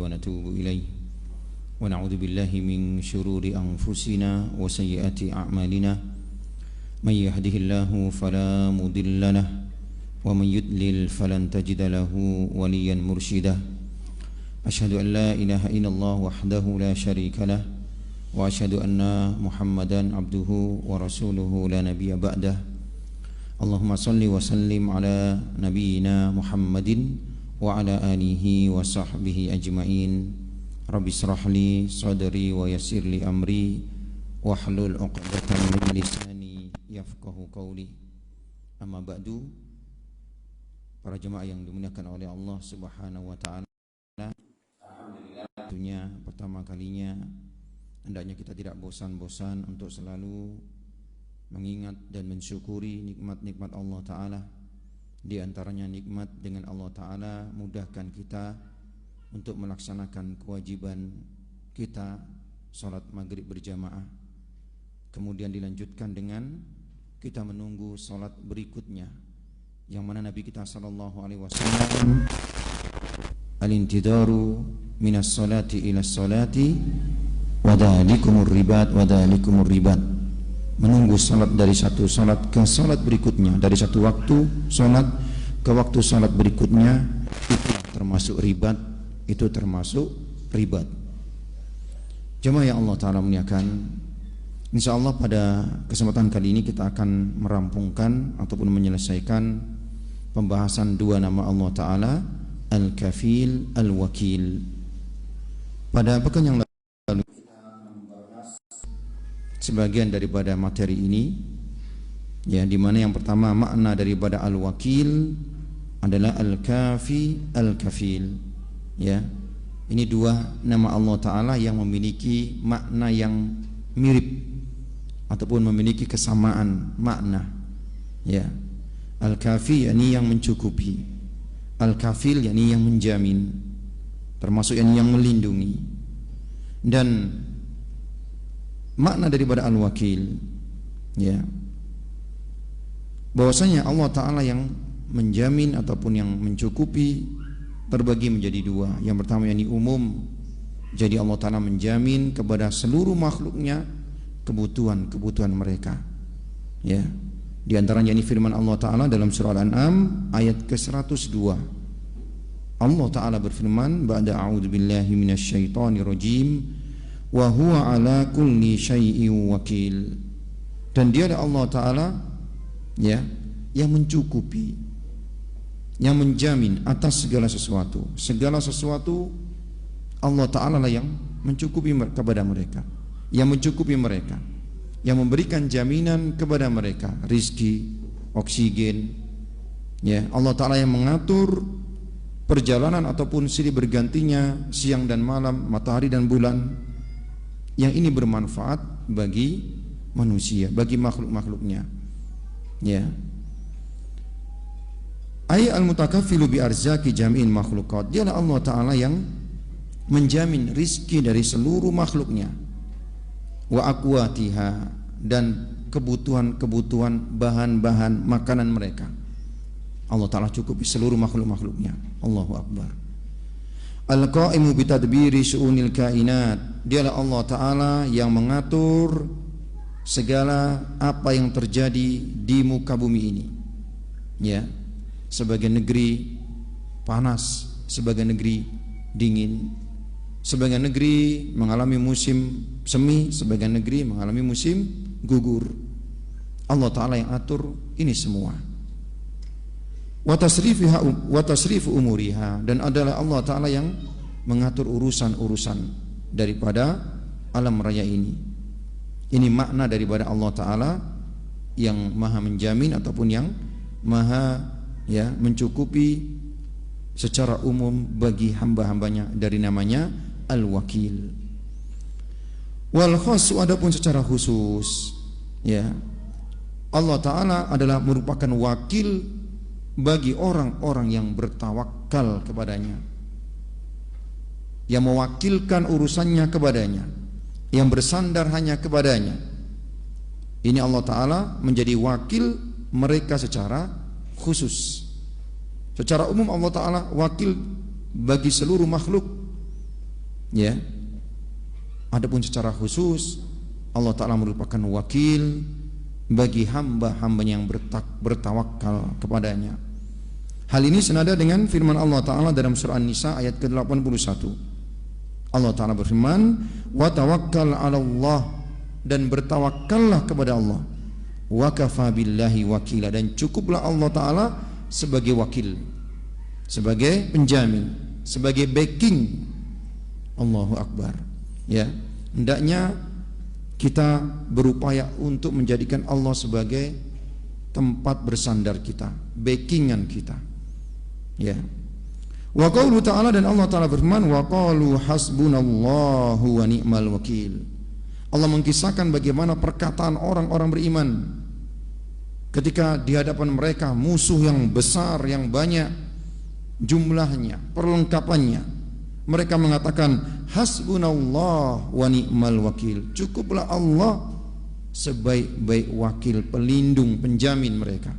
ونتوب إليه ونعوذ بالله من شرور أنفسنا وسيئات أعمالنا من يهده الله فلا مضل له ومن يضلل فلن تجد له وليا مرشدا أشهد أن لا إله إلا الله وحده لا شريك له وأشهد أن محمدا عبده ورسوله لا نبي بعده اللهم صل وسلم على نبينا محمد وعلى آله وصحبه أجمعين رب اشرح لي صدري ويسر لي أمري واحلل عقدة من لساني yafqahu qawli. Amma ba'du. Para jemaah yang dimuliakan oleh Allah Subhanahu wa taala, alhamdulillah, tentunya pertama kalinya hendaknya kita tidak bosan-bosan untuk selalu mengingat dan mensyukuri nikmat-nikmat Allah taala. Di antaranya nikmat dengan Allah taala mudahkan kita untuk melaksanakan kewajiban kita salat maghrib berjamaah. Kemudian dilanjutkan dengan kita menunggu salat berikutnya, yang mana Nabi kita sallallahu alaihi wasallam al-intidaru minas salati ila salati wadhalikumur ribat wadhalikumur ribat, menunggu salat dari satu salat ke salat berikutnya, dari satu waktu salat ke waktu salat berikutnya, itu termasuk ribat, itu termasuk ribat. Jemaah yang Allah taala muliakan, insyaallah pada kesempatan kali ini kita akan merampungkan ataupun menyelesaikan pembahasan dua nama Allah taala, Al-Kafil, Al-Wakil. Pada pekan yang lalu kita membahas sebagian daripada materi ini, ya, di mana yang pertama makna daripada Al-Wakil adalah Al-Kafi, Al-Kafil. Ya, ini dua nama Allah taala yang memiliki makna yang mirip ataupun memiliki kesamaan makna. Ya, Al-Kafi yakni yang mencukupi, Al-Kafil yakni yang menjamin, termasuk yang melindungi. Dan makna daripada Al-Wakil, ya, bahwasanya Allah taala yang menjamin ataupun yang mencukupi terbagi menjadi dua. Yang pertama yakni umum, jadi Allah taala menjamin kepada seluruh makhluknya kebutuhan mereka. Ya, di antaranya ini firman Allah taala dalam surah Al-An'am ayat ke-102. Allah taala berfirman, ba'da a'udzubillahi minasyaitonir rajim, wa huwa ala kulli syai'in wakil. Dan dia adalah Allah taala, ya, yang mencukupi, yang menjamin atas segala sesuatu. Segala sesuatu Allah taala lah yang mencukupi kepada mereka, yang mencukupi mereka, yang memberikan jaminan kepada mereka rizki, oksigen. Ya, Allah taala yang mengatur perjalanan ataupun silih bergantinya siang dan malam, matahari dan bulan, yang ini bermanfaat bagi manusia, bagi makhluk-makhluknya. Ya, ay al-mutakaffilu bi arzaki jami'in makhluqat, dialah Allah taala yang menjamin rizki dari seluruh makhluknya, wa aqwatiha, dan kebutuhan-kebutuhan bahan-bahan makanan mereka. Allah taala cukupi seluruh makhluk-makhluknya. Allahu akbar. Al-qa'imu bi tadbiri syu'unil kainat, dialah Allah taala yang mengatur segala apa yang terjadi di muka bumi ini. Ya, sebagian negeri panas, sebagian negeri dingin, sebagian negeri mengalami musim semi, sebagian negeri mengalami musim gugur. Allah taala yang atur ini semua. Wa tasrifu umuriha, dan adalah Allah taala yang mengatur urusan-urusan daripada alam raya ini. Ini makna daripada Allah taala yang maha menjamin ataupun yang maha, ya, mencukupi secara umum bagi hamba-hambanya, dari namanya Al-Wakil. Wal khassu, adapun secara khusus, ya, Allah taala adalah merupakan wakil bagi orang-orang yang bertawakal kepadanya, yang mewakilkan urusannya kepadanya, yang bersandar hanya kepadanya. Ini Allah taala menjadi wakil mereka secara khusus. Secara umum Allah taala wakil bagi seluruh makhluk, Ya. Adapun secara khusus Allah Ta'ala merupakan wakil bagi hamba-hambanya yang bertawakal kepadanya. Hal ini senada dengan firman Allah Ta'ala dalam surah An-Nisa ayat ke-81. Allah Ta'ala berfirman, wa tawakkal 'ala Allah, dan bertawakkallah kepada Allah. Wa kafa billahi wakila, dan cukuplah Allah Ta'ala sebagai wakil, sebagai penjamin, sebagai backing. Allahu Akbar. Ya, hendaknya kita berupaya untuk menjadikan Allah sebagai tempat bersandar kita, backingan kita. Ya. Wa qaulu ta'ala, dan Allah Ta'ala berfirman, wa qalu hasbunallahu wa ni'mal wakil. Allah mengisahkan bagaimana perkataan orang-orang beriman ketika di hadapan mereka musuh yang besar, yang banyak jumlahnya, perlengkapannya. Mereka mengatakan hasbunallah wa ni'mal wakil. Cukuplah Allah sebaik-baik wakil, pelindung, penjamin mereka.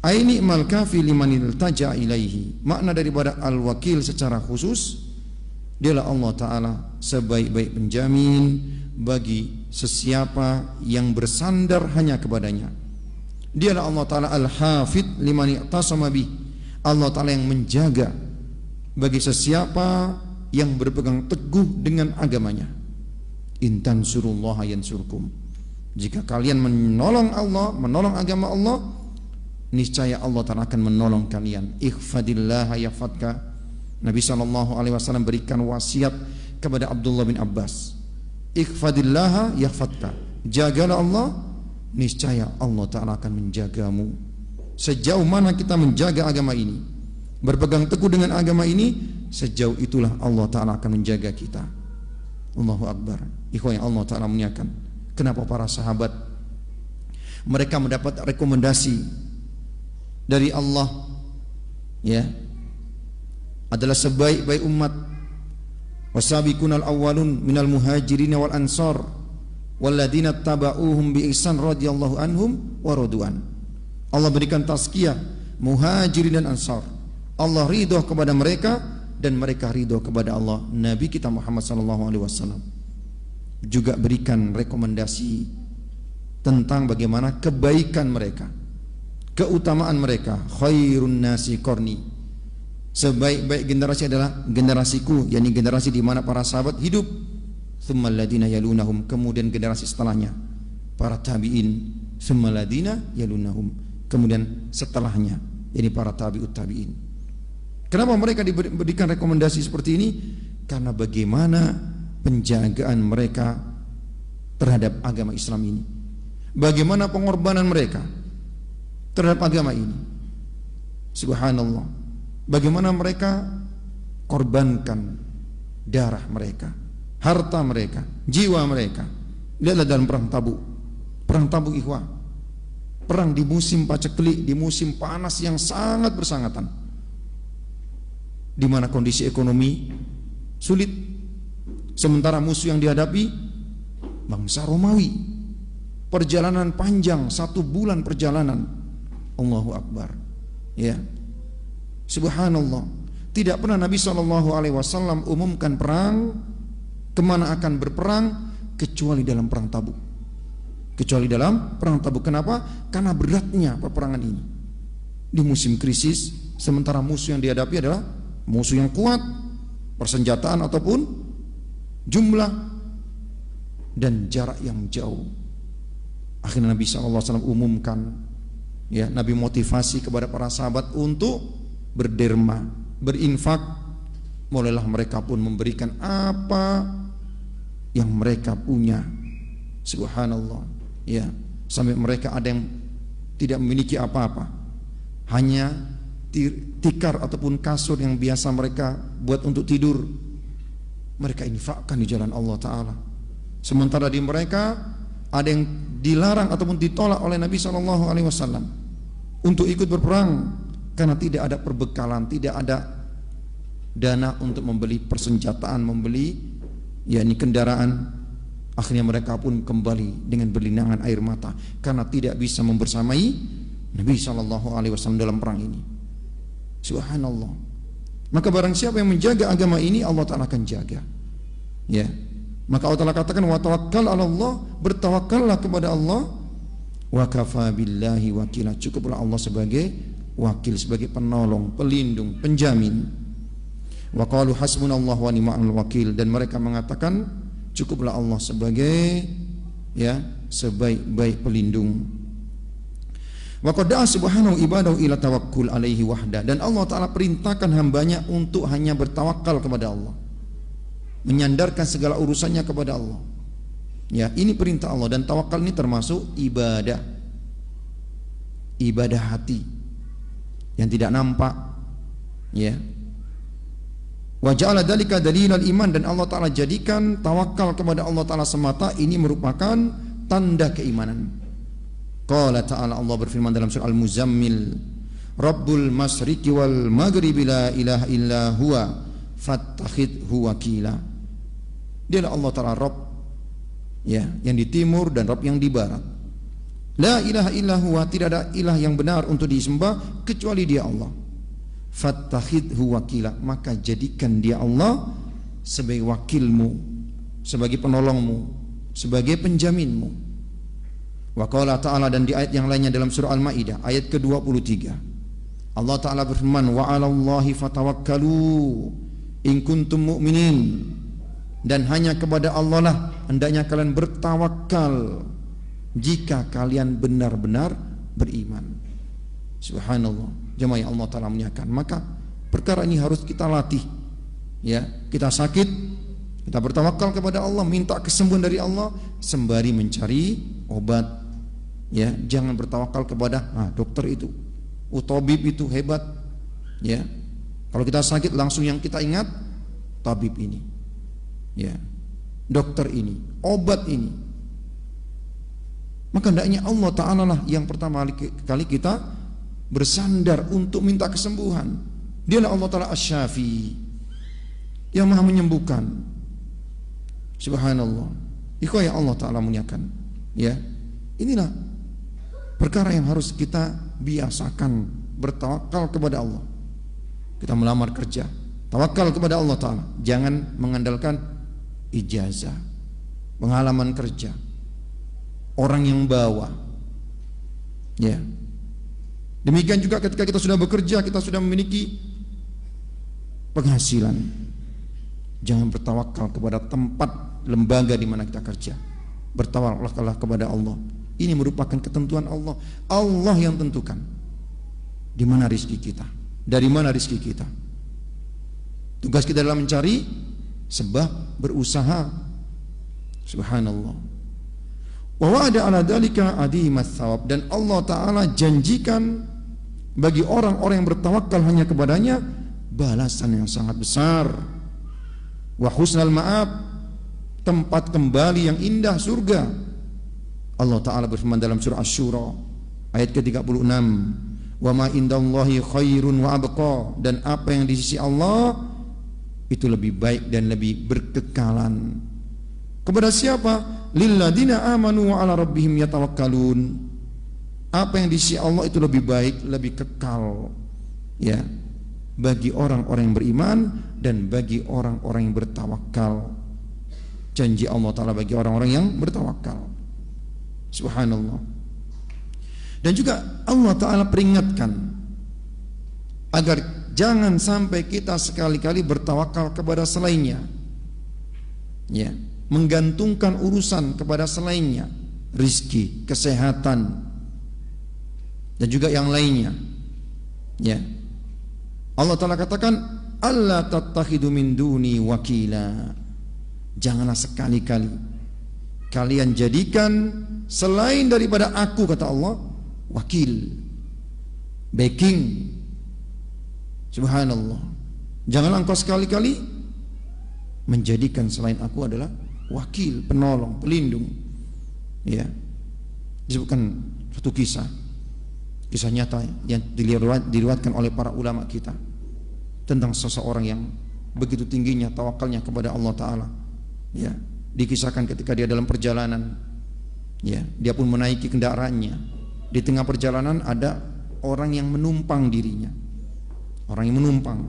Ai ni'mal kafi liman iltaja ilaihi. Makna daripada al-wakil secara khusus, dialah Allah Ta'ala sebaik-baik penjamin bagi sesiapa yang bersandar hanya kepadanya. Dialah Allah Ta'ala al-hafid liman i'tasama bih. Allah Ta'ala yang menjaga bagi sesiapa yang berpegang teguh dengan agamanya. Intan surullaha yansurkum. Jika kalian menolong Allah, menolong agama Allah, niscaya Allah Ta'ala akan menolong kalian. Ikhfadillaha yafadka. Nabi SAW berikan wasiat kepada Abdullah bin Abbas, ikhfadillaha yafadka. Jagalah Allah, niscaya Allah Ta'ala akan menjagamu. Sejauh mana kita menjaga agama ini, berpegang teguh dengan agama ini, sejauh itulah Allah Ta'ala akan menjaga kita. Allahu Akbar. Ikhwan yang Allah Ta'ala muliakan, kenapa para sahabat mereka mendapat rekomendasi dari Allah, ya, adalah sebaik-baik umat. Wasabiqunal awwalun minal muhajirin wal ansar walladzina tabauhum bi ihsan radhiyallahu anhum wa radu'an. Allah berikan tazkiyah muhajirin dan ansar. Allah ridho kepada mereka dan mereka ridho kepada Allah. Nabi kita Muhammad SAW juga berikan rekomendasi tentang bagaimana kebaikan mereka, keutamaan mereka. Khairun nasi qarni, sebaik-baik generasi adalah generasiku, yakni generasi di mana para sahabat hidup. Tsummal ladina yalunahum, kemudian generasi setelahnya para tabi'in. Tsummal ladina yalunahum, kemudian setelahnya yakni para tabi'ut tabi'in. Kenapa mereka diberikan rekomendasi seperti ini? Karena bagaimana penjagaan mereka terhadap agama Islam ini, bagaimana pengorbanan mereka terhadap agama ini. Subhanallah, bagaimana mereka korbankan darah mereka, harta mereka, jiwa mereka. Lihatlah dalam perang Tabuk. Perang Tabuk, ikhwah, perang di musim paceklik, di musim panas yang sangat bersangatan, di mana kondisi ekonomi sulit, sementara musuh yang dihadapi bangsa Romawi. Perjalanan panjang, 1 bulan perjalanan. Allahu Akbar. Ya, subhanallah. Tidak pernah Nabi SAW umumkan perang, kemana akan berperang, kecuali dalam perang Tabuk. Kecuali dalam perang Tabuk. Kenapa? Karena beratnya peperangan ini di musim krisis, sementara musuh yang dihadapi adalah musuh yang kuat, persenjataan ataupun jumlah dan jarak yang jauh. Akhirnya Nabi SAW umumkan, ya, Nabi motivasi kepada para sahabat untuk berderma, berinfak. Mulailah mereka pun memberikan apa yang mereka punya. Subhanallah, ya, sampai mereka ada yang tidak memiliki apa-apa, hanya tikar ataupun kasur yang biasa mereka buat untuk tidur, mereka infakkan di jalan Allah Ta'ala. Sementara di mereka ada yang dilarang ataupun ditolak oleh Nabi SAW untuk ikut berperang karena tidak ada perbekalan, tidak ada dana untuk membeli persenjataan, membeli yakni kendaraan. Akhirnya mereka pun kembali dengan berlinangan air mata karena tidak bisa membersamai Nabi SAW dalam perang ini. Subhanallah. Maka barang siapa yang menjaga agama ini, Allah Ta'ala akan jaga. Ya. Maka Allah Ta'ala katakan, wa tawakkal 'ala Allah, bertawakkallah kepada Allah, wa kafa billahi wakila, cukuplah Allah sebagai wakil, sebagai penolong, pelindung, penjamin. Wa qalu hasbunallahu wa ni'mal wakil, dan mereka mengatakan cukuplah Allah sebagai sebaik-baik pelindung. Wa qad da'a subhanahu ibadahu ila tawakkul alaihi wahda, dan Allah Ta'ala perintahkan hambanya untuk hanya bertawakal kepada Allah, menyandarkan segala urusannya kepada Allah. Ya, ini perintah Allah, dan tawakal ini termasuk ibadah hati yang tidak nampak. Ya. Wa ja'ala dzalika dalilal iman, dan Allah Ta'ala jadikan tawakal kepada Allah Ta'ala semata ini merupakan tanda keimanan. Qala ta'ala, Allah berfirman dalam surah Al-Muzammil, Rabbul masyriqi wal maghribi la ilaha illa huwa fattakhidhu wakila. Dialah Allah Ta'ala Rabb, ya, yang di timur dan Rabb yang di barat. La ilaha illa huwa, tidak ada ilah yang benar untuk disembah kecuali Dia Allah. Fattakhidhu wakila, maka jadikan Dia Allah sebagai wakilmu, sebagai penolongmu, sebagai penjaminmu. Wa qala ta'ala, dan di ayat yang lainnya dalam surah Al-Maidah ayat ke-23, Allah Ta'ala berfirman, wa 'alallahi fatawakkalu in kuntum mu'minin, dan hanya kepada Allah lah hendaknya kalian bertawakal jika kalian benar-benar beriman. Subhanallah, jemaah yang Allah Ta'ala muliakan. Maka perkara ini harus kita latih. Ya, kita sakit, kita bertawakal kepada Allah, minta kesembuhan dari Allah sembari mencari obat. Ya, jangan bertawakal kepada dokter itu, tabib itu hebat. Ya, kalau kita sakit langsung yang kita ingat tabib ini, ya, dokter ini, obat ini. Maka hendaknya Allah Ta'ala lah yang pertama kali kita bersandar untuk minta kesembuhan. Dialah Allah Ta'ala Asy-Syafi, yang maha menyembuhkan. Subhanallah. Ikhwah yang Allah Ta'ala muliakan. Ya, inilah perkara yang harus kita biasakan, bertawakal kepada Allah. Kita melamar kerja, tawakal kepada Allah Ta'ala. Jangan mengandalkan ijazah, pengalaman kerja, orang yang bawa. Ya. Demikian juga ketika kita sudah bekerja, kita sudah memiliki penghasilan, jangan bertawakal kepada tempat lembaga di mana kita kerja. Bertawakallah kepada Allah. Ini merupakan ketentuan Allah. Allah yang tentukan di mana rezeki kita, dari mana rezeki kita. Tugas kita adalah mencari sebab, berusaha. Subhanallah. Wa wa'ada 'ala dzalika adimat tsawab, dan Allah Ta'ala janjikan bagi orang-orang yang bertawakal hanya kepadanya balasan yang sangat besar. Wa husnal ma'ab, tempat kembali yang indah, surga. Allah Ta'ala berfirman dalam surah Asy-Syura ayat ke-36, wa ma indallahi khairun wa abqa, dan apa yang di sisi Allah itu lebih baik dan lebih berkekalan. Kepada siapa? Lilladzina amanu wa 'ala rabbihim yatawakkalun. Apa yang di sisi Allah itu lebih baik, lebih kekal, ya, bagi orang-orang yang beriman dan bagi orang-orang yang bertawakal. Janji Allah Ta'ala bagi orang-orang yang bertawakal. Subhanallah. Dan juga Allah Ta'ala peringatkan agar jangan sampai kita sekali-kali bertawakal kepada selainnya, ya, menggantungkan urusan kepada selainnya, rizki, kesehatan, dan juga yang lainnya. Ya, Allah Ta'ala katakan, alla tattakhidu min duni wakila, janganlah sekali-kali kalian jadikan selain daripada aku, kata Allah, wakil, backing. Subhanallah. Janganlah engkau sekali-kali menjadikan selain aku adalah wakil, penolong, pelindung. Ya, disebutkan satu kisah nyata yang diriwayatkan oleh para ulama kita tentang seseorang yang begitu tingginya tawakalnya kepada Allah Ta'ala. Ya, dikisahkan ketika dia dalam perjalanan, ya, dia pun menaiki kendaraannya. Di tengah perjalanan ada orang yang menumpang dirinya, orang yang menumpang.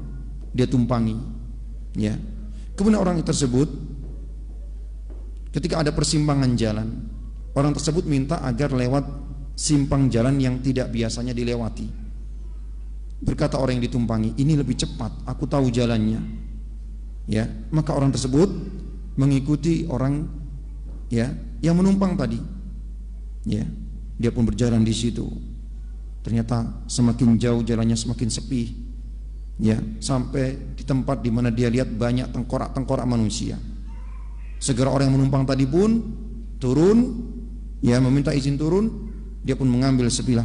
dia tumpangi, ya. Kemudian orang tersebut ketika ada persimpangan jalan, orang tersebut minta agar lewat simpang jalan yang tidak biasanya dilewati. Berkata orang yang ditumpangi, ini lebih cepat, aku tahu jalannya, ya. Maka orang tersebut mengikuti orang, ya, yang menumpang tadi, ya. Dia pun berjalan di situ. Ternyata semakin jauh jalannya semakin sepi, ya, sampai di tempat di mana dia lihat banyak tengkorak-tengkorak manusia. Segera orang yang menumpang tadi pun turun, ya, meminta izin turun. Dia pun mengambil sebilah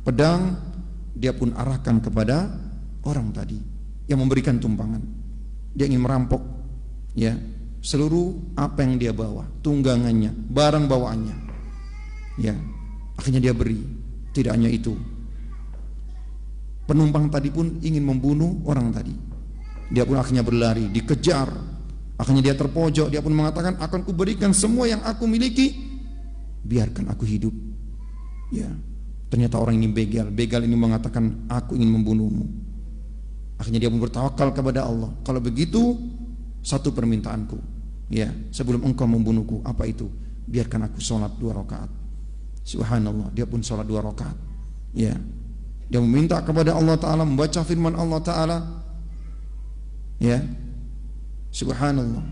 pedang, dia pun arahkan kepada orang tadi yang memberikan tumpangan. Dia ingin merampok, ya, seluruh apa yang dia bawa, tunggangannya, barang bawaannya, ya. Akhirnya dia beri. Tidak hanya itu, penumpang tadi pun ingin membunuh orang tadi. Dia pun akhirnya berlari, dikejar. Akhirnya dia terpojok. Dia pun mengatakan, akan kuberikan semua yang aku miliki, biarkan aku hidup, ya. Ternyata orang ini begal. Begal ini mengatakan, aku ingin membunuhmu. Akhirnya dia pun bertawakal kepada Allah. Kalau begitu, satu permintaanku, ya, sebelum engkau membunuhku. Apa itu? Biarkan aku sholat 2 rakaat. Subhanallah, dia pun sholat 2 rakaat, ya. Dia meminta kepada Allah Ta'ala, membaca firman Allah Ta'ala, ya. Subhanallah.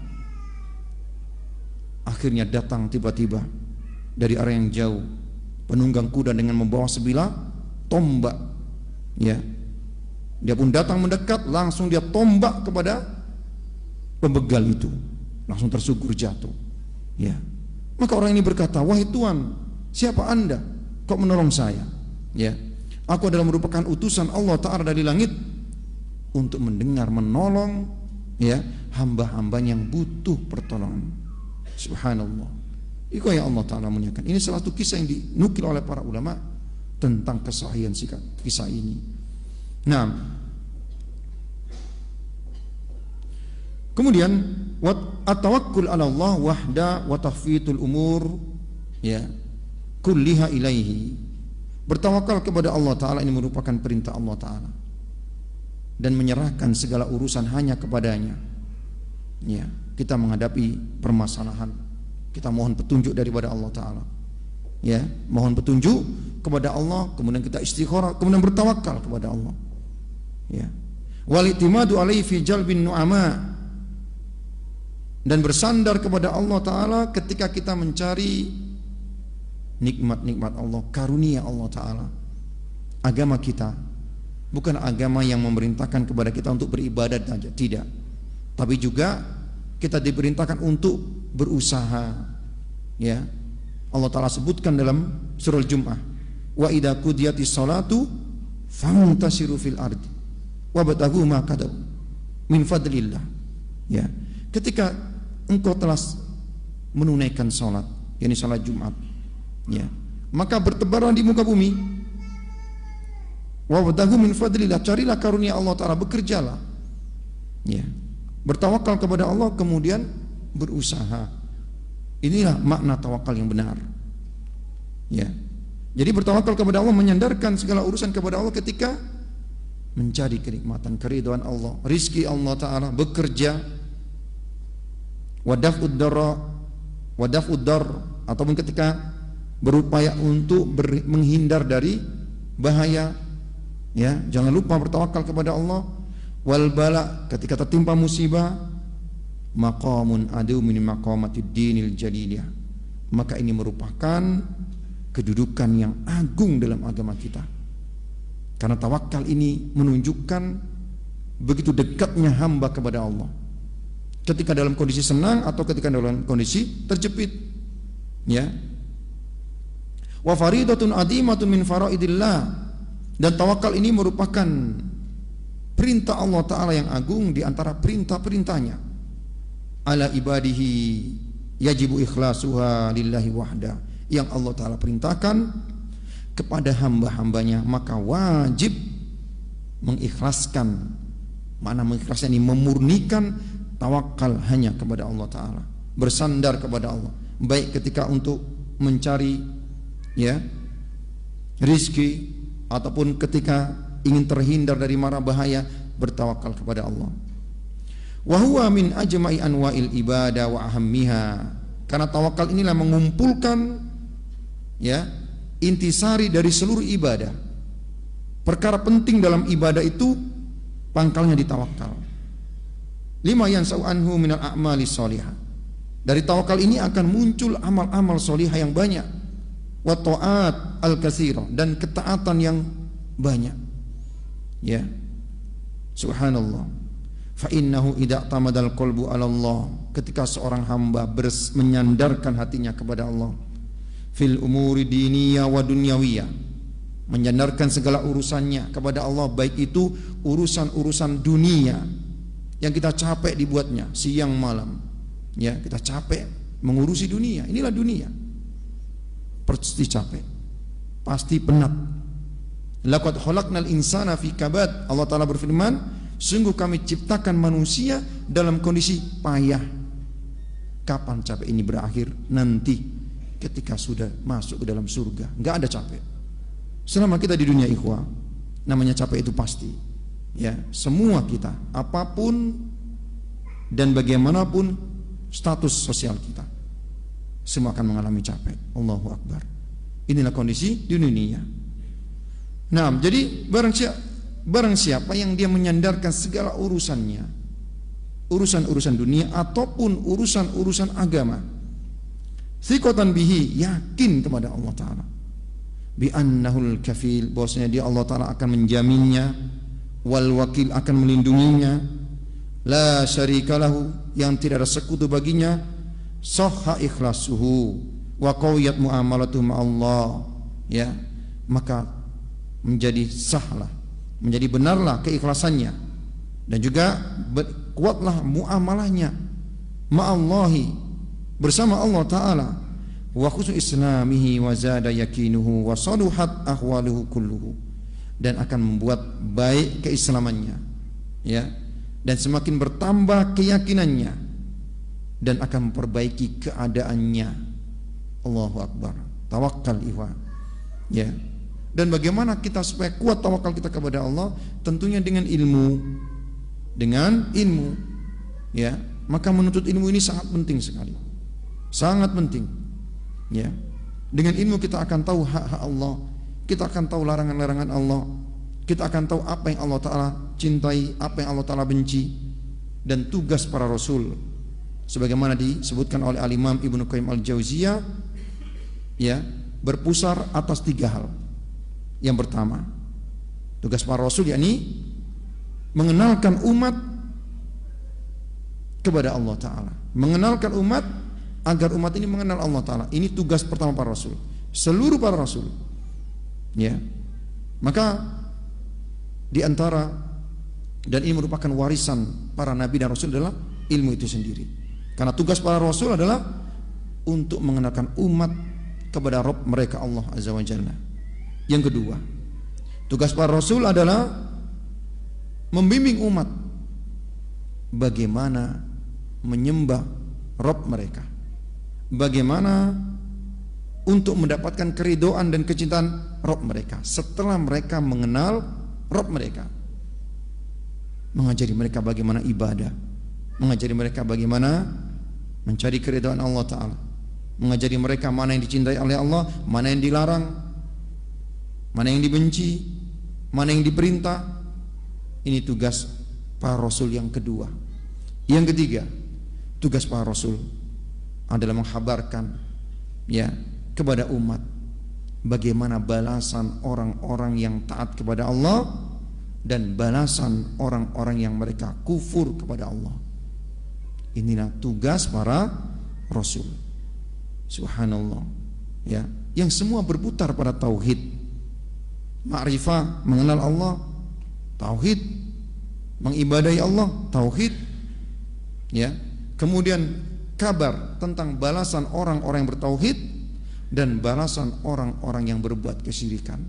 Akhirnya datang tiba-tiba dari arah yang jauh penunggang kuda dengan membawa sebilah tombak, ya. Dia pun datang mendekat, langsung dia tombak kepada pembegal itu, langsung tersungkur jatuh, ya. Maka orang ini berkata, wahai Tuhan, siapa Anda? Kok menolong saya? Ya, aku adalah merupakan utusan Allah Ta'ala dari langit untuk mendengar, menolong, ya, hamba-hamba yang butuh pertolongan. Subhanallah. Itu yang Allah Ta'ala muliakan. Ini salah satu kisah yang dinukil oleh para ulama tentang kesahihan kisah ini. Nah, kemudian at-tawakkul 'ala Allah wahda wa tafwidul umur, ya, kulliha ilaihi. Bertawakal kepada Allah Ta'ala ini merupakan perintah Allah Ta'ala, dan menyerahkan segala urusan hanya kepadanya, ya. Kita menghadapi permasalahan, kita mohon petunjuk daripada Allah Ta'ala, ya, mohon petunjuk kepada Allah, kemudian kita istikharah, kemudian bertawakal kepada Allah, ya. Wal i'timadu alaihi fi jalbin nu'ama, dan bersandar kepada Allah Ta'ala ketika kita mencari nikmat-nikmat Allah, karunia Allah Ta'ala. Agama kita bukan agama yang memerintahkan kepada kita untuk beribadat saja, tidak, tapi juga kita diperintahkan untuk berusaha, ya. Allah Ta'ala sebutkan dalam surah Al-Jum'ah, wa idza qudiyatis salatu fantasiru fil ardi wabtaghu ma qadam min fadlillah, ya. Ketika engkau telah menunaikan salat, yakni salat Jumat, ya, maka bertebaran di muka bumi, wabtaghu min fadlillah, carilah karunia Allah Ta'ala, bekerjalah, ya. Bertawakal kepada Allah, kemudian berusaha. Inilah makna tawakal yang benar, ya. Jadi bertawakal kepada Allah, menyandarkan segala urusan kepada Allah ketika mencari kenikmatan, keridhaan Allah, rizki Allah Ta'ala, bekerja, wadaf'ud dar, ataupun ketika berupaya untuk menghindar dari bahaya, ya. Jangan lupa bertawakal kepada Allah. Wal bala, ketika tertimpa musibah, maqamun adu min maqamatid dinil jaliliyah, maka ini merupakan kedudukan yang agung dalam agama kita. Karena tawakal ini menunjukkan begitu dekatnya hamba kepada Allah ketika dalam kondisi senang atau ketika dalam kondisi terjepit, ya. Wa faridatun adimatun min faraidillah, dan tawakal ini merupakan perintah Allah Ta'ala yang agung di antara perintah-perintahnya. Ala ibadihi yajibu ikhlasuha lillahi wahda, yang Allah Ta'ala perintahkan kepada hamba-hambanya, maka wajib mengikhlaskan. Mana mengikhlaskan ini? Memurnikan tawakal hanya kepada Allah Ta'ala, bersandar kepada Allah, baik ketika untuk mencari, ya, rizki, ataupun ketika ingin terhindar dari mara bahaya, bertawakal kepada Allah. Wa huwa min ajma'i anwa'il ibadah wa ahammiha. Karena tawakal inilah mengumpulkan ya intisari dari seluruh ibadah. Perkara penting dalam ibadah itu pangkalnya di tawakal. Lima yansau anhu minal a'mali sholihah. Dari tawakal ini akan muncul amal-amal sholihah yang banyak. Wa ta'at al-katsirah, dan ketaatan yang banyak. Ya. Subhanallah. Fa innahu idza tamadal qalbu 'ala Allah, ketika seorang hamba menyandarkan hatinya kepada Allah, fil umuri diniyah wa dunyawiyah, menyandarkan segala urusannya kepada Allah, baik itu urusan-urusan dunia yang kita capek dibuatnya siang malam, ya, kita capek mengurusi dunia, inilah dunia, pasti capek, pasti penat. Laqad khalaqnal insana fi kabad, Allah Ta'ala berfirman, sungguh kami ciptakan manusia dalam kondisi payah. Kapan capek ini berakhir? Nanti ketika sudah masuk ke dalam surga, enggak ada capek. Selama kita di dunia ikhwah, namanya capek itu pasti. Ya, semua kita, apapun dan bagaimanapun status sosial kita, semua akan mengalami capek. Allahu Akbar. Inilah kondisi di dunia. Nah, jadi barang siapa yang dia menyandarkan segala urusannya, urusan-urusan dunia ataupun urusan-urusan agama, thiqatan bihi, yakin kepada Allah Ta'ala, bi annahul kafil, bahwasanya dia Allah Ta'ala akan menjaminnya, wal wakil akan melindunginya, la syarikalahu, yang tidak ada sekutu baginya, sahha ikhlasuhu wa qawiyat muamalatuhu ma'allah, ya, maka menjadi sahlah, menjadi benarlah keikhlasannya, dan juga kuatlah muamalahnya ma'allahi, bersama Allah Ta'ala, wa khusu islamihi wa zada yakinuhu wa saluhat ahwaluhu kulluhu, dan akan membuat baik keislamannya, ya, dan semakin bertambah keyakinannya, dan akan memperbaiki keadaannya. Allahu Akbar. Tawakal ikhwan, ya. Dan bagaimana kita supaya kuat tawakal kita kepada Allah? Tentunya dengan ilmu. Dengan ilmu, ya. Maka menuntut ilmu ini sangat penting sekali. Sangat penting. Ya. Dengan ilmu kita akan tahu hak-hak Allah, kita akan tahu larangan-larangan Allah, kita akan tahu apa yang Allah Ta'ala cintai, apa yang Allah Ta'ala benci, dan tugas para rasul sebagaimana disebutkan oleh Al-Imam Ibnu Qayyim Al-Jauziyah, ya, berpusar atas 3 hal. Yang pertama, tugas para rasul yakni mengenalkan umat kepada Allah Ta'ala, mengenalkan umat agar umat ini mengenal Allah Ta'ala. Ini tugas pertama para rasul, seluruh para rasul, ya. Maka di antara, dan ini merupakan warisan para nabi dan rasul, adalah ilmu itu sendiri. Karena tugas para rasul adalah untuk mengenalkan umat kepada Rabb mereka, Allah Azza wa Jalla. Yang kedua, tugas para rasul adalah membimbing umat bagaimana menyembah Rabb mereka, bagaimana untuk mendapatkan keridhaan dan kecintaan Rabb mereka setelah mereka mengenal Rabb mereka. Mengajari mereka bagaimana ibadah, mengajari mereka bagaimana mencari keridhaan Allah Ta'ala, mengajari mereka mana yang dicintai oleh Allah, mana yang dilarang, mana yang dibenci, mana yang diperintah. Ini tugas para rasul yang kedua. Yang ketiga, tugas para rasul adalah menghabarkan, ya, kepada umat bagaimana balasan orang-orang yang taat kepada Allah dan balasan orang-orang yang mereka kufur kepada Allah. Inilah tugas para rasul. Subhanallah, ya, yang semua berputar pada tauhid. Ma'rifah, mengenal Allah, tauhid. Mengibadahi Allah, tauhid, ya. Kemudian kabar tentang balasan orang-orang yang bertauhid dan balasan orang-orang yang berbuat kesyirikan.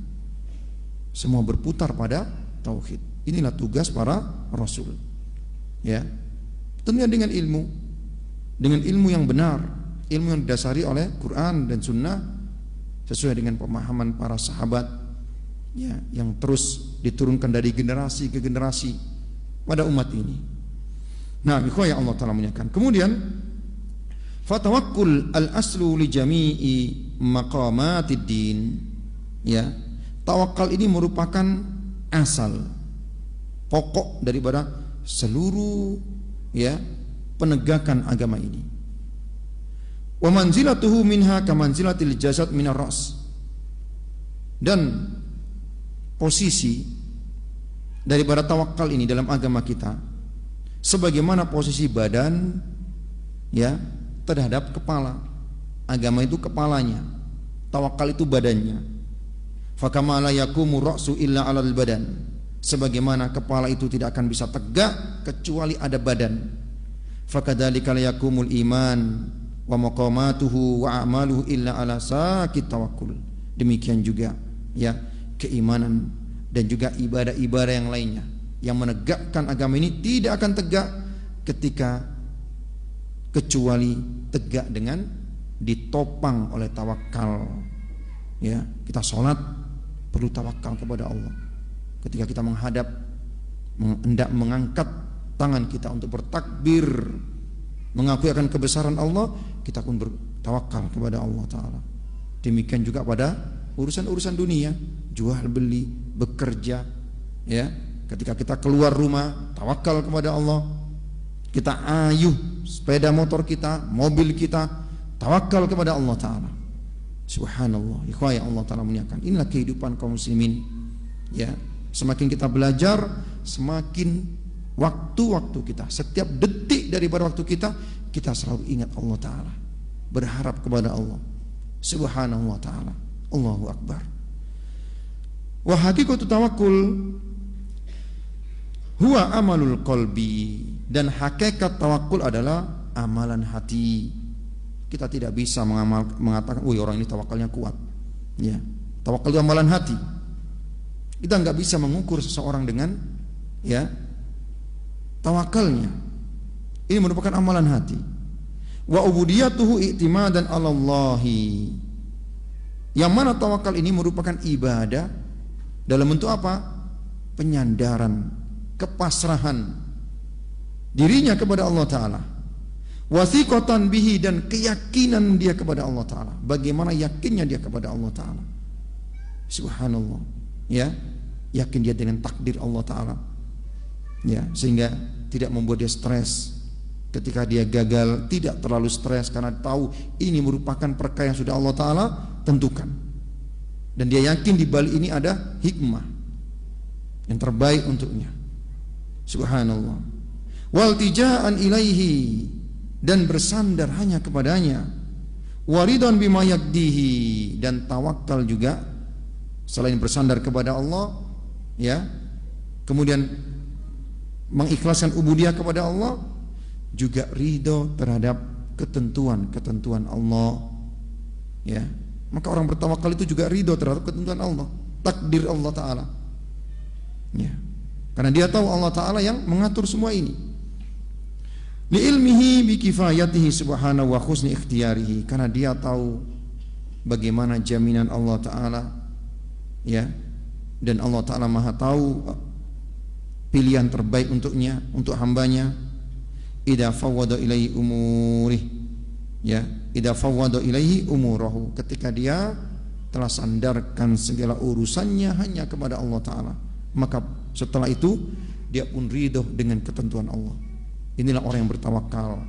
Semua berputar pada tauhid. Inilah tugas para rasul, ya. Tentunya dengan ilmu yang benar, ilmu yang didasari oleh Quran dan Sunnah sesuai dengan pemahaman para sahabat, ya, yang terus diturunkan dari generasi ke generasi pada umat ini. Nah, ikhwah yang Allah Ta'ala muliakan. Kemudian fatawakkul al-aslu li jami'i maqamatid din. Ya, tawakal ini merupakan asal, pokok daripada seluruh ya penegakan agama ini. Wa manzilatuhu minha kamanzilatil jasad minar ras. Dan posisi daripada tawakal ini dalam agama kita sebagaimana posisi badan ya terhadap kepala. Agama itu kepalanya, tawakal itu badannya. Fakama la yaqumu ra'su illa 'alal badan. Sebagaimana kepala itu tidak akan bisa tegak kecuali ada badan. Fakadzalika la yaqumul iman wa maqamatuhu wa a'maluhu illa 'ala sakit tawakkul. Demikian juga ya keimanan dan juga ibadah-ibadah yang lainnya yang menegakkan agama ini tidak akan tegak ketika kecuali tegak dengan ditopang oleh tawakal. Ya, kita sholat perlu tawakal kepada Allah. Ketika kita menghadap, hendak mengangkat tangan kita untuk bertakbir, mengakui akan kebesaran Allah, kita pun bertawakal kepada Allah Ta'ala. Demikian juga pada urusan-urusan dunia, jual beli, bekerja, ya. Ketika kita keluar rumah, tawakal kepada Allah. Kita ayuh sepeda motor kita, mobil kita, tawakal kepada Allah Ta'ala. Subhanallah, ikhwah yang Allah Ta'ala muliakan. Inilah kehidupan kaum muslimin. Ya, semakin kita belajar, semakin waktu-waktu kita, setiap detik daripada waktu kita, kita selalu ingat Allah Ta'ala, berharap kepada Allah Subhanahu wa Ta'ala. Allahu Akbar. Wa haqiqatu tawakkul huwa amalul qalbi. Dan hakikat tawakul adalah amalan hati. Kita tidak bisa mengatakan, "Wih, orang ini tawakalnya kuat." Ya, tawakal itu amalan hati. Kita nggak bisa mengukur seseorang dengan ya tawakalnya. Ini merupakan amalan hati. Wa ubudiyatuhu i'timadan 'alallahi. Yang mana tawakal ini merupakan ibadah dalam bentuk apa? Penyandaran, kepasrahan dirinya kepada Allah Ta'ala. Wathiqatan bihi, dan keyakinan dia kepada Allah Ta'ala. Bagaimana yakinnya dia kepada Allah Ta'ala? Subhanallah. Ya, yakin dia dengan takdir Allah Ta'ala. Ya, sehingga tidak membuat dia stres. Ketika dia gagal, tidak terlalu stres karena tahu ini merupakan perkara yang sudah Allah Ta'ala tentukan. Dan dia yakin di balik ini ada hikmah yang terbaik untuknya. Subhanallah. Waltija'an ilaihi, dan bersandar hanya kepadanya. Waridan bima yakdihi, dan tawakal juga selain bersandar kepada Allah, ya, kemudian mengikhlaskan ubudiyah kepada Allah, juga ridho terhadap ketentuan-ketentuan Allah. Ya, maka orang bertawakal itu juga ridho terhadap ketentuan Allah, takdir Allah Ta'ala. Ya, karena dia tahu Allah Ta'ala yang mengatur semua ini. Li'ilmihi bikifayatihi subhanahu wa husni ikhtiyarihi, karena dia tahu bagaimana jaminan Allah Ta'ala, ya, dan Allah Ta'ala maha tahu pilihan terbaik untuknya, untuk hambanya. Idza fawwada ilaihi umurih, ya, idza fawwada ilaihi umurahu, ketika dia telah sandarkan segala urusannya hanya kepada Allah Ta'ala, maka setelah itu dia pun ridho dengan ketentuan Allah. Inilah orang yang bertawakal,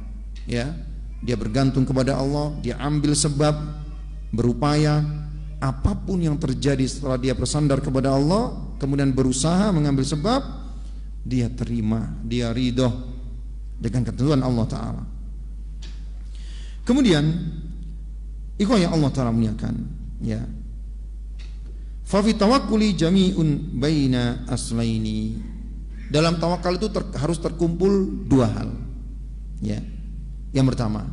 ya. Dia bergantung kepada Allah, dia ambil sebab, berupaya apapun yang terjadi setelah dia bersandar kepada Allah, kemudian berusaha mengambil sebab, dia terima, dia ridho dengan ketentuan Allah Ta'ala. Kemudian ikhwah yang Allah Ta'ala muliakan, ya, fa fi tawakkuli jami'un baina aslaini. Dalam tawakal itu harus terkumpul dua hal. Ya. Yang pertama,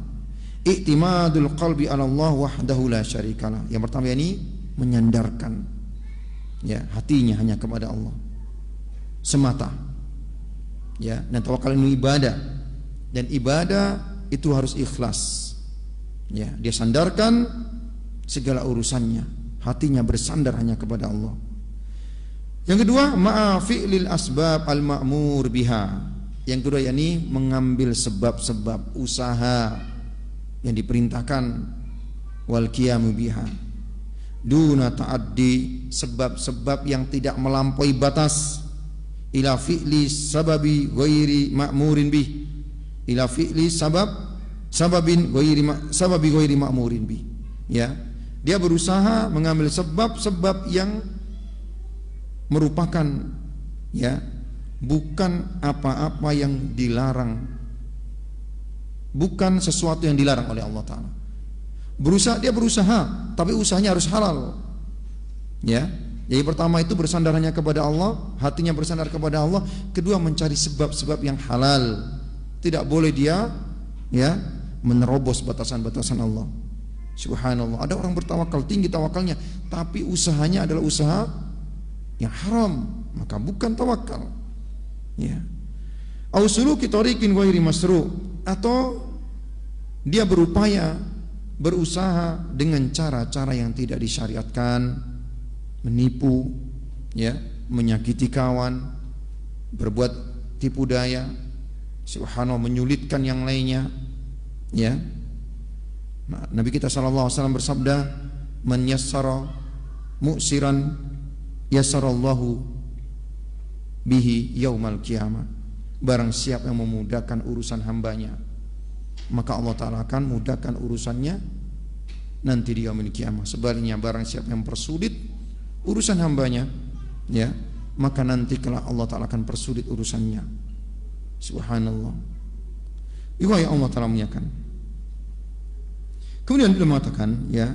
i'timadul qalbi 'ala Allah wahdahu la syarikalah. Yang pertama ini menyandarkan, ya, hatinya hanya kepada Allah semata. Ya, dan tawakal ini ibadah. Dan ibadah itu harus ikhlas. Ya, dia sandarkan segala urusannya, hatinya bersandar hanya kepada Allah. Yang kedua, ma'a fi'lil asbab al-ma'mur biha. Yang kedua yakni mengambil sebab-sebab usaha yang diperintahkan wal qiyamu biha. Duna ta'addi, sebab-sebab yang tidak melampaui batas, ila fi'li sababi ghairi ma'murin bih. Ila fi'li sababi ghairi ma'murin bih. Ya. Dia berusaha mengambil sebab-sebab yang merupakan ya bukan apa-apa yang dilarang, bukan sesuatu yang dilarang oleh Allah Ta'ala. Dia berusaha, tapi usahanya harus halal. Ya, jadi pertama itu bersandar hanya kepada Allah, hatinya bersandar kepada Allah. Kedua, mencari sebab-sebab yang halal. Tidak boleh dia ya menerobos batasan-batasan Allah. Subhanallah. Ada orang bertawakal, tinggi tawakalnya, tapi usahanya adalah usaha yang haram, maka bukan tawakal. Ya. Au suluki tariqin ghairi masru', atau dia berusaha dengan cara-cara yang tidak disyariatkan, menipu, ya, menyakiti kawan, berbuat tipu daya, subhanallah, menyulitkan yang lainnya, ya. Nah, Nabi kita sallallahu alaihi wasallam bersabda, "Man yassara mu'siran yassarallahu bihi yaumal qiyamah." Barang siapa yang memudahkan urusan hambanya, maka Allah Ta'ala akan mudahkan urusannya nanti di yaumil qiyamah. Sebaliknya, barang siapa yang persulit urusan hambanya, ya, maka nanti kelak Allah Ta'ala akan persulit urusannya. Subhanallah. Itu yang Allah Ta'ala muliakan. Kemudian beliau mengatakan, ya,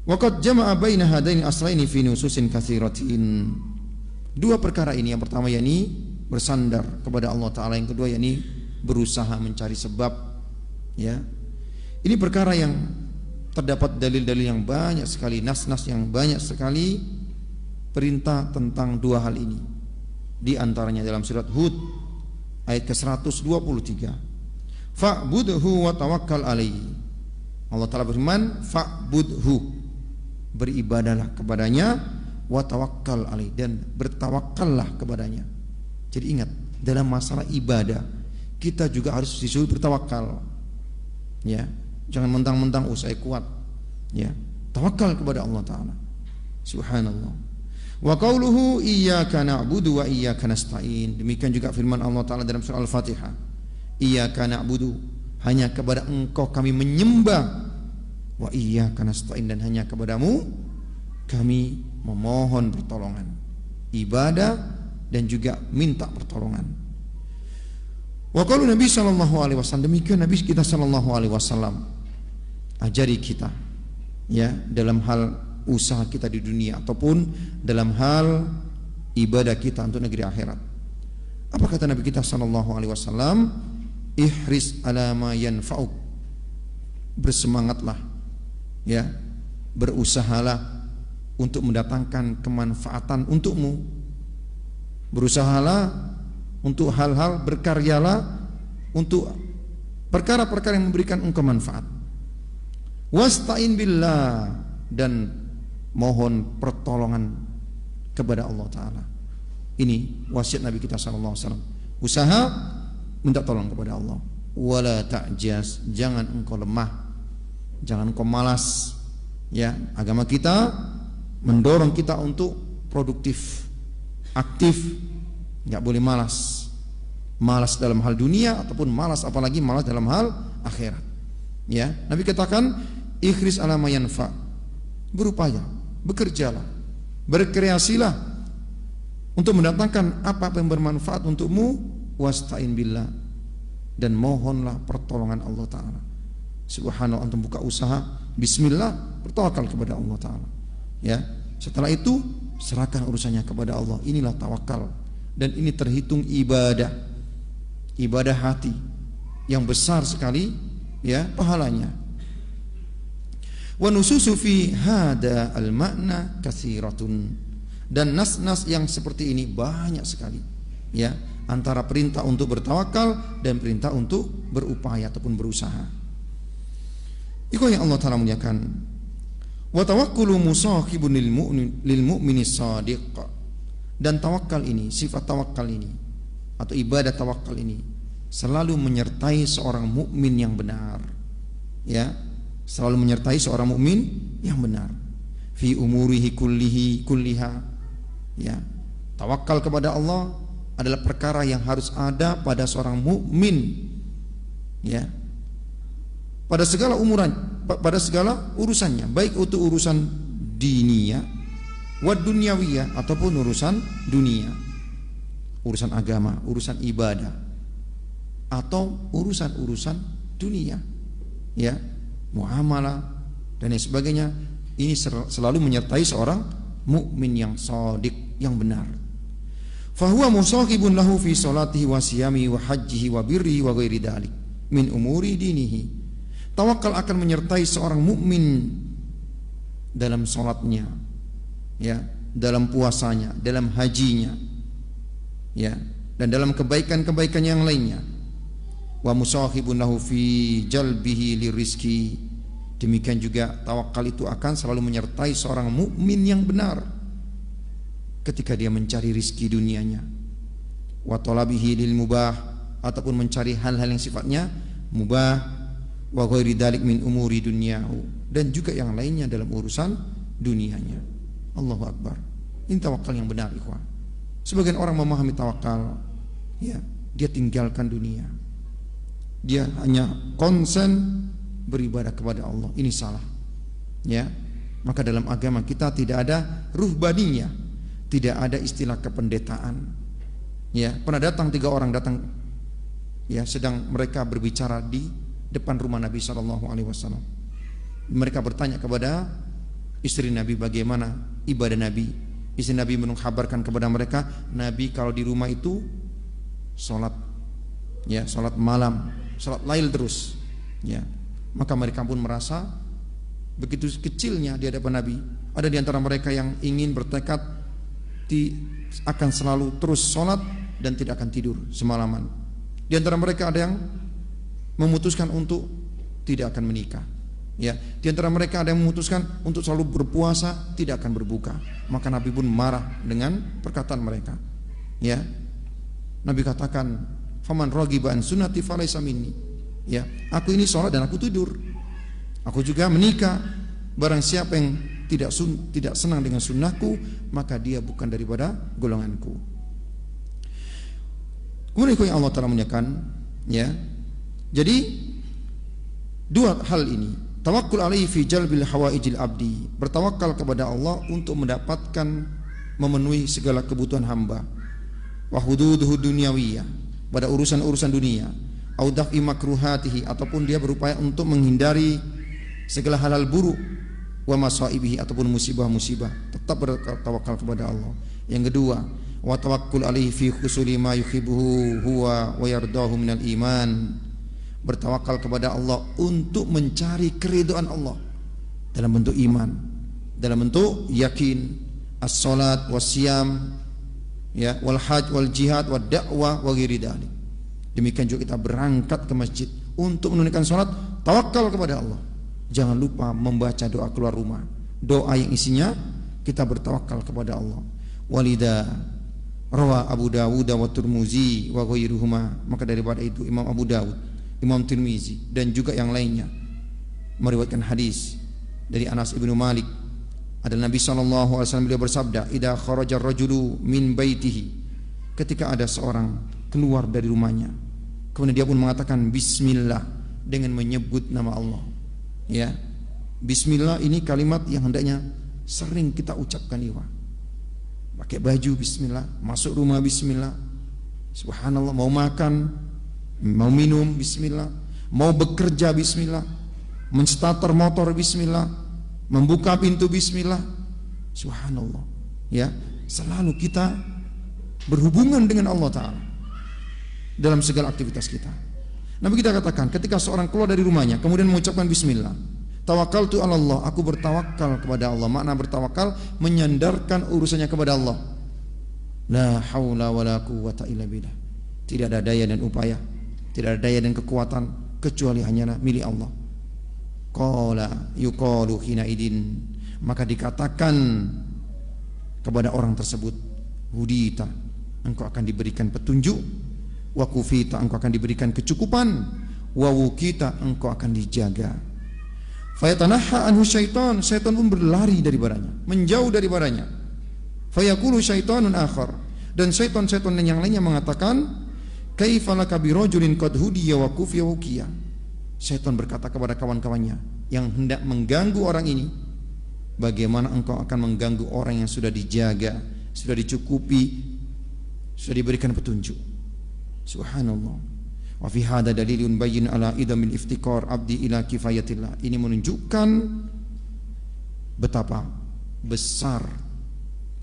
waqad jama'a baina hadaini aslaini fi nususin katsiratin. Dua perkara ini, yang pertama yakni bersandar kepada Allah Ta'ala, yang kedua yakni berusaha mencari sebab, ya. Ini perkara yang terdapat dalil-dalil yang banyak sekali, nas-nas yang banyak sekali perintah tentang dua hal ini. Di antaranya dalam surat Hud ayat ke-123. Fa'budhu wa tawakkal alaihi. Allah Ta'ala berfirman, fa'budhu, beribadahlah kepadanya, wa tawakkal alaihi, dan bertawakkallah kepadanya. Jadi ingat, dalam masalah ibadah kita juga harus disuruh bertawakal. Ya, jangan mentang-mentang saya kuat. Ya, tawakal kepada Allah Ta'ala. Subhanallah. Wa qauluhu iyyaka na'budu wa iyyaka nasta'in. Demikian juga firman Allah Ta'ala dalam surah Al-Fatihah. Iyyaka na'budu, hanya kepada Engkau kami menyembah, wa iyyaka nasta'in, dan hanya kepadamu kami memohon pertolongan. Ibadah dan juga minta pertolongan. Wa qalu Nabi sallallahu alaihi wasallam, demikian Nabi kita sallallahu alaihi wasallam ajari kita, ya, dalam hal usaha kita di dunia ataupun dalam hal ibadah kita untuk negeri akhirat. Apa kata Nabi kita sallallahu alaihi wasallam? Ihris ala ma yanfa'uk. Bersemangatlah, ya, berusahalah untuk mendatangkan kemanfaatan untukmu. Berusahalah untuk hal-hal, berkaryalah untuk perkara-perkara yang memberikan engkau manfaat. Wasta'in billah, dan mohon pertolongan kepada Allah Ta'ala. Ini wasiat Nabi kita sallallahu alaihi wasallam. Usaha minta tolong kepada Allah. Wala ta'jaz, jangan engkau lemah, jangan engkau malas. Ya, agama kita mendorong kita untuk produktif, aktif, enggak boleh malas. Malas dalam hal dunia ataupun malas, apalagi malas dalam hal akhirat. Ya, Nabi katakan ikhris ala ma yanfa. Berupaya, bekerjalah, berkreasilah untuk mendatangkan apa yang bermanfaat untukmu. Wasta'in billah, dan mohonlah pertolongan Allah Ta'ala. Subhanallah, antum buka usaha, bismillah, bertawakal kepada Allah Ta'ala. Ya, setelah itu serahkan urusannya kepada Allah. Inilah tawakal, dan ini terhitung ibadah, ibadah hati yang besar sekali, ya, pahalanya. Wa nususu fi hada al-makna katsiratun, dan nas-nas yang seperti ini banyak sekali, ya, antara perintah untuk bertawakal dan perintah untuk berupaya ataupun berusaha. Itu yang Allah Ta'ala muliakan. Wa tawakkulu musahibun lil mu'mini shadiq. Dan tawakal ini, sifat tawakal ini atau ibadah tawakal ini selalu menyertai seorang mukmin yang benar. Ya, selalu menyertai seorang mukmin yang benar. Fi umurihi kulliha. Ya. Tawakal kepada Allah adalah perkara yang harus ada pada seorang mukmin. Ya. Pada segala urusannya, baik itu urusan diniyah wa dunyawiyah ataupun urusan dunia, urusan agama, urusan ibadah atau urusan-urusan dunia, ya, muamalah dan lain sebagainya. Ini selalu menyertai seorang mukmin yang shadiq, yang benar. Fahuwa musahibun lahu fi salatihi wa siyamihi wa hajjihi wa birrihi wa ghairi dzalik min umuri dinihi. Tawakal akan menyertai seorang mukmin dalam salatnya, ya, dalam puasanya, dalam hajinya, ya, dan dalam kebaikan-kebaikan yang lainnya. Wa musahibun lahu fi jalbihi lirizki. Demikian juga tawakal itu akan selalu menyertai seorang mukmin yang benar ketika dia mencari rizki dunianya. Wa talabihi lil mubah, ataupun mencari hal-hal yang sifatnya mubah. Wa ghairi dzalik min umuri dunyahu, dan juga yang lainnya dalam urusan dunianya. Allahu Akbar. Ini tawakal yang benar, ikhwan. Sebagian orang memahami tawakal, ya, dia tinggalkan dunia. Dia hanya konsen beribadah kepada Allah. Ini salah. Ya. Maka dalam agama kita tidak ada ruhbaniyah, tidak ada istilah kependetaan. Ya, pernah datang 3 orang datang, ya, sedang mereka berbicara di depan rumah Nabi SAW. Mereka bertanya kepada istri Nabi bagaimana ibadah Nabi. Istri Nabi mengkabarkan kepada mereka, Nabi kalau di rumah itu sholat, ya, sholat malam, sholat lail terus, ya. Maka mereka pun merasa begitu kecilnya di hadapan Nabi. Ada di antara mereka yang ingin bertekad akan selalu terus sholat dan tidak akan tidur semalaman. Di antara mereka ada yang memutuskan untuk tidak akan menikah, ya. Di antara mereka ada yang memutuskan untuk selalu berpuasa, tidak akan berbuka. Maka Nabi pun marah dengan perkataan mereka, ya. Nabi katakan, faman raghiba an sunnati falaysa minni. Ya, aku ini sholat dan aku tidur. Aku juga menikah. Barang siapa yang tidak senang dengan sunnahku, maka dia bukan daripada golonganku. Kemudian Allah Ta'ala menyatakan, ya. Jadi 2 hal ini, tawakkul alaihi fi jalbil hawaijil abdi, bertawakal kepada Allah untuk mendapatkan, memenuhi segala kebutuhan hamba. Wa hududuhu dunyawiyah, pada urusan-urusan dunia. Au daf'i makruhatihi, ataupun dia berupaya untuk menghindari segala hal-hal buruk. Wa masaibihi, ataupun musibah-musibah, tetap bertawakal kepada Allah. Yang kedua, wa tawakkul alaihi fi husuli ma yuhibbuhu huwa wa yardahu minal iman, bertawakal kepada Allah untuk mencari keridhaan Allah dalam bentuk iman, dalam bentuk yakin, as-salat was-siyam, ya, wal hajj wal jihad wad da'wah wa ghairi dzalik. Demikian juga kita berangkat ke masjid untuk menunaikan salat, tawakal kepada Allah. Jangan lupa membaca doa keluar rumah, doa yang isinya kita bertawakal kepada Allah. Walida rawa Abu Dawud wa Tirmizi wa ghairuhuma, maka daripada itu Imam Abu Dawud, Imam Tirmizi dan juga yang lainnya meriwayatkan hadis dari Anas ibnu Malik. Ada Nabi SAW, beliau bersabda, idza kharaja ar-rajulu min baitihi, ketika ada seorang keluar dari rumahnya, kemudian dia pun mengatakan bismillah, dengan menyebut nama Allah. Ya, bismillah ini kalimat yang hendaknya sering kita ucapkan, ikhwan. Pakai baju bismillah, masuk rumah bismillah, subhanallah, mau makan, mau minum bismillah, mau bekerja bismillah, menstarter motor bismillah, membuka pintu bismillah, subhanallah. Ya, selalu kita berhubungan dengan Allah Ta'ala dalam segala aktivitas kita. Nabi kita katakan, ketika seorang keluar dari rumahnya kemudian mengucapkan bismillah, tawakkaltu 'ala Allah, aku bertawakal kepada Allah. Makna bertawakal, menyandarkan urusannya kepada Allah. La haula wala quwwata illa billah. Tidak ada daya dan upaya, tidak ada daya dan kekuatan kecuali hanya milik Allah. Qala yuqalu hina idin maka dikatakan kepada orang tersebut, hudita, engkau akan diberikan petunjuk, wa kufita, engkau akan diberikan kecukupan, wa wukita, engkau akan dijaga. Fayatanaha anhu syaitan, syaitan pun berlari daripadanya, menjauh daripadanya. Fayaqulu syaitanun akhar, dan syaitan-syaitan yang lainnya mengatakan, kaifa laka birajulin qad hudiya wa kufiya wa wukiya. Syaitan berkata kepada kawan-kawannya yang hendak mengganggu orang ini, bagaimana engkau akan mengganggu orang yang sudah dijaga, sudah dicukupi, sudah diberikan petunjuk. Subhanallah. Wa fi hadha dalilun bayyin ala idamil iftikar abdi ila kifayatillah. Ini menunjukkan betapa besar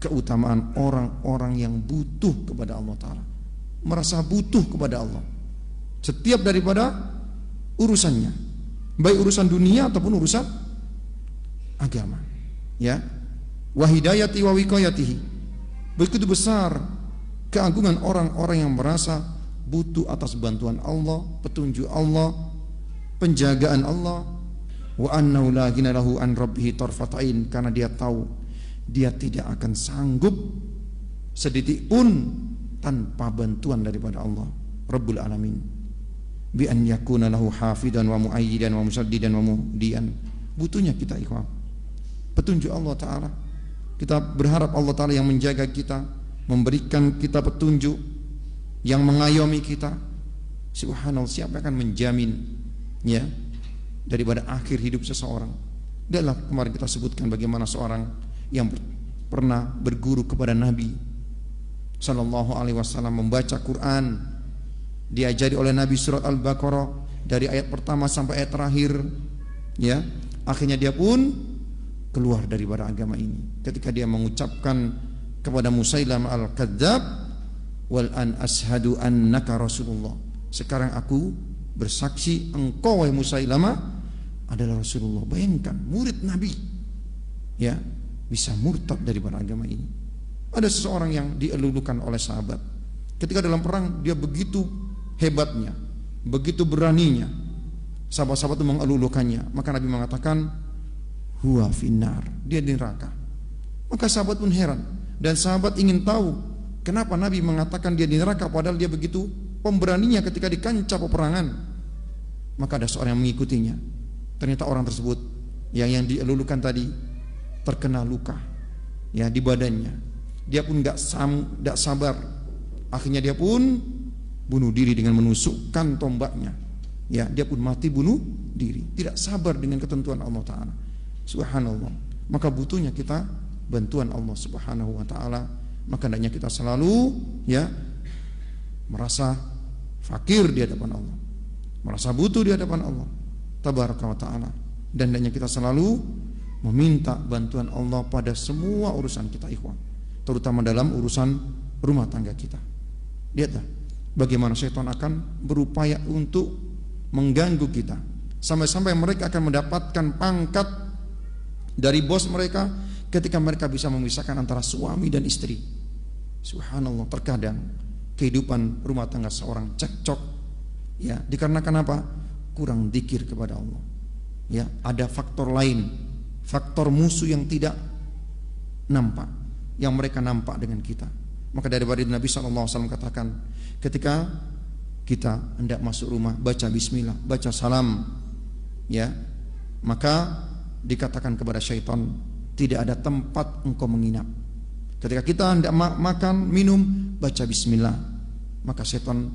keutamaan orang-orang yang butuh kepada Allah Ta'ala, merasa butuh kepada Allah setiap daripada urusannya, baik urusan dunia ataupun urusan agama, ya. Wa hidayati wa wiqayatihi, begitu besar keagungan orang-orang yang merasa butuh atas bantuan Allah, petunjuk Allah, penjagaan Allah. Wa annahu la ghina lahu an rabbihi tarfatain, karena dia tahu dia tidak akan sanggup sedetik pun tanpa bantuan daripada Allah Rabbul Alamin. Bi an yakuna lahu hafidan wa muayyidan wa musaddidan wa muhdian. Butuhnya kita ikhwan petunjuk Allah Ta'ala. Kita berharap Allah Ta'ala yang menjaga kita, memberikan kita petunjuk, yang mengayomi kita. Subhanallah, siapa akan menjamin ya daripada akhir hidup seseorang? Adalah kemarin kita sebutkan bagaimana seorang yang pernah berguru kepada Nabi Sallallahu Alaihi Wasallam membaca Quran, diajari oleh Nabi surat Al-Baqarah dari ayat pertama sampai ayat terakhir, ya. Akhirnya dia pun keluar daripada agama ini ketika dia mengucapkan kepada Musailamah al-Kadzdzab, wal an ashadu annaka Rasulullah. Sekarang aku bersaksi engkau wahai Musailamah adalah Rasulullah. Bayangkan murid Nabi, ya, bisa murtad daripada agama ini. Ada seseorang yang dielulukan oleh sahabat. Ketika dalam perang dia begitu hebatnya, begitu beraninya. Sahabat-sahabat itu mengelulukannya. Maka Nabi mengatakan, huwa finnar, dia di neraka. Maka sahabat pun heran, dan sahabat ingin tahu kenapa Nabi mengatakan dia di neraka padahal dia begitu pemberaninya ketika di kancah peperangan. Maka ada seorang yang mengikutinya. Ternyata orang tersebut yang dielulukan tadi terkena luka, ya, di badannya. Dia pun gak sabar. Akhirnya dia pun bunuh diri dengan menusukkan tombaknya. Ya, dia pun mati bunuh diri. Tidak sabar dengan ketentuan Allah Ta'ala. Subhanallah. Maka butuhnya kita bantuan Allah Subhanahu Wa Ta'ala. Maka hendaknya kita selalu, ya, merasa fakir di hadapan Allah, merasa butuh di hadapan Allah Tabaraka wa Ta'ala. Dan hendaknya kita selalu meminta bantuan Allah pada semua urusan kita ikhwan, terutama dalam urusan rumah tangga kita. Lihatlah bagaimana syaitan akan berupaya untuk mengganggu kita, sampai-sampai mereka akan mendapatkan pangkat dari bos mereka ketika mereka bisa memisahkan antara suami dan istri. Subhanallah, terkadang kehidupan rumah tangga seorang cekcok, ya, dikarenakan apa? Kurang dzikir kepada Allah. Ya, ada faktor lain, faktor musuh yang tidak nampak, yang mereka nampak dengan kita. Maka daripada Nabi SAW katakan, ketika kita hendak masuk rumah, baca bismillah, baca salam, ya, maka dikatakan kepada syaitan, tidak ada tempat engkau menginap. Ketika kita hendak makan, minum, baca bismillah, maka syaitan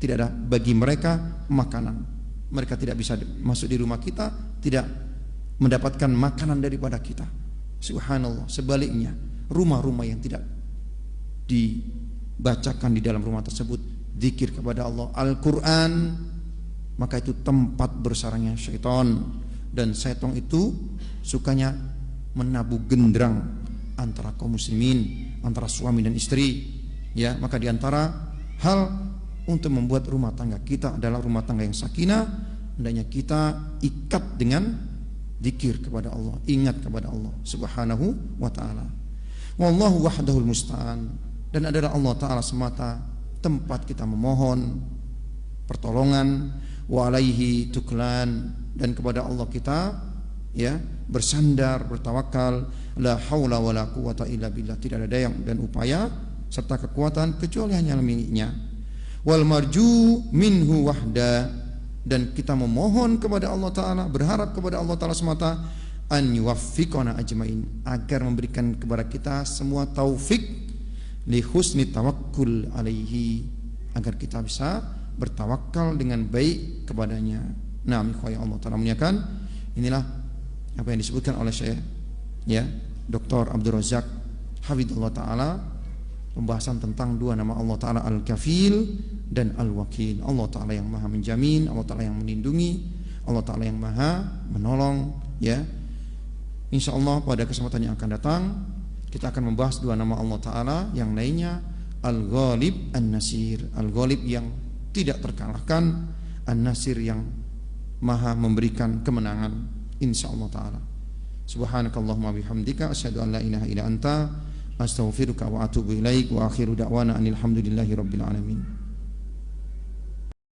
tidak ada bagi mereka makanan. Mereka tidak bisa masuk di rumah kita, tidak mendapatkan makanan daripada kita. Subhanallah. Sebaliknya, rumah-rumah yang tidak dibacakan di dalam rumah tersebut zikir kepada Allah, Al-Quran, maka itu tempat bersarangnya syaitan. Dan syaitan itu sukanya menabuh genderang antara kaum muslimin, antara suami dan istri, ya. Maka diantara hal untuk membuat rumah tangga kita adalah rumah tangga yang sakinah, hendaknya kita ikat dengan zikir kepada Allah, ingat kepada Allah Subhanahu wa Ta'ala. Wallahu wahdahul musta'an. Dan adalah Allah Ta'ala semata tempat kita memohon pertolongan. Wa alaihi tuklan, dan kepada Allah kita ya, bersandar, bertawakal, la haula wala quwata illa billah, tidak ada daya dan upaya serta kekuatan kecuali hanya miliknya. Wal marju minhu wahda, dan kita memohon kepada Allah Ta'ala, berharap kepada Allah Ta'ala semata, an yuwaffiqana ajmain, agar memberikan kepada kita semua taufik li husni tawakkul alaihi, agar kita bisa bertawakal dengan baik kepadanya. Nah, ikhwaya Allah Ta'ala muliakan, inilah apa yang disebutkan oleh saya, ya, Dr. Abdul Razak Hafizahullah Ta'ala, pembahasan tentang dua nama Allah Ta'ala, Al-Kafil dan Al-Wakil. Allah Ta'ala yang maha menjamin, Allah Ta'ala yang melindungi, Allah Ta'ala yang maha menolong, ya. InsyaAllah pada kesempatan yang akan datang kita akan membahas dua nama Allah Ta'ala yang lainnya, Al-Ghalib, An-Nasir. Al-Ghalib yang tidak terkalahkan, An-Nasir yang maha memberikan kemenangan, insyaallah ta'ala. Subhanakallahumma bihamdika asyhadu an la ilaha illa anta astaghfiruka wa atubu ilaik, wa akhiru da'wana anil hamdulillahi rabbil alamin.